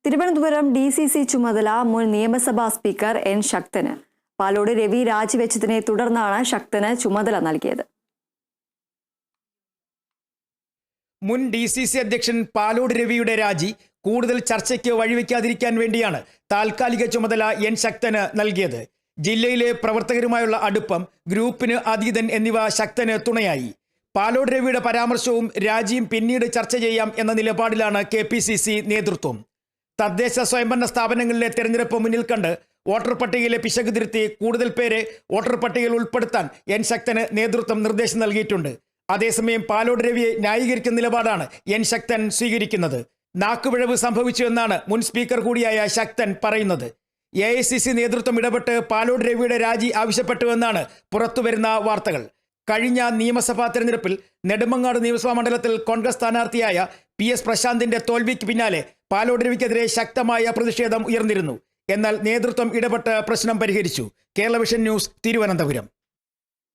Thiruvananthapuram DCC ചുമതല മുൻ നിയമസഭാ സ്പീക്കർ N. ശക്തന്. പാലോട് രവി രാജിവെച്ചതിനെ തുടർന്നാണ് ശക്തന് ചുമതല നൽകിയത്. മുൻ DCC അധ്യക്ഷൻ പാലോട് രവിയുടെ രാജി കൂടുതൽ ചർച്ചയ്ക്ക് വഴിവെക്കാതിരിക്കാൻ വേണ്ടിയാണ് താൽക്കാലിക ചുമതല N. ശക്തന് നൽകിയത്. ജില്ലയിലെ പ്രവർത്തകരുമായുള്ള അടുപ്പം, ഗ്രൂപ്പിന് അതീതൻ എന്നിവ ശക്തന് തുണയായി. പാലോട് രവിയുടെ പരാമർശവും രാജിയും പിന്നീട് ചർച്ച ചെയ്യാം എന്ന നിലപാടിലാണ് KPCC നേതൃത്വം. തദ്ദേശ സ്വയംഭരണ സ്ഥാപനങ്ങളിലെ തെരഞ്ഞെടുപ്പ് മുന്നിൽ കണ്ട് വോട്ടർ പട്ടികയിലെ പിശക് തിരുത്തി കൂടുതൽ പേരെ വോട്ടർ പട്ടികയിൽ ഉൾപ്പെടുത്താൻ N. ശക്തന് നേതൃത്വം നിർദ്ദേശം നൽകിയിട്ടുണ്ട്. അതേസമയം പാലോട് രവിയെ ന്യായീകരിക്കുന്ന നിലപാടാണ് N. ശക്തൻ സ്വീകരിക്കുന്നത്. നാക്കുപിഴവ് സംഭവിച്ചു എന്നാണ് മുൻ സ്പീക്കർ കൂടിയായ ശക്തൻ പറയുന്നത്. AICC നേതൃത്വം ഇടപെട്ട് പാലോട് രവിയുടെ രാജി ആവശ്യപ്പെട്ടുവെന്നാണ് പുറത്തുവരുന്ന വാർത്തകൾ. കഴിഞ്ഞ നിയമസഭാ തെരഞ്ഞെടുപ്പിൽ നെടുമങ്ങാട് നിയമസഭാ മണ്ഡലത്തിൽ കോൺഗ്രസ് സ്ഥാനാർത്ഥിയായ PS പ്രശാന്തിന്റെ തോൽവിക്ക് പിന്നാലെ പാലോട് രവിക്കെതിരെ ശക്തമായ പ്രതിഷേധം ഉയർന്നിരുന്നു. എന്നാൽ നേതൃത്വം ഇടപെട്ട് പ്രശ്നം പരിഹരിച്ചു. Kerala vision news, Thiruvananthapuram.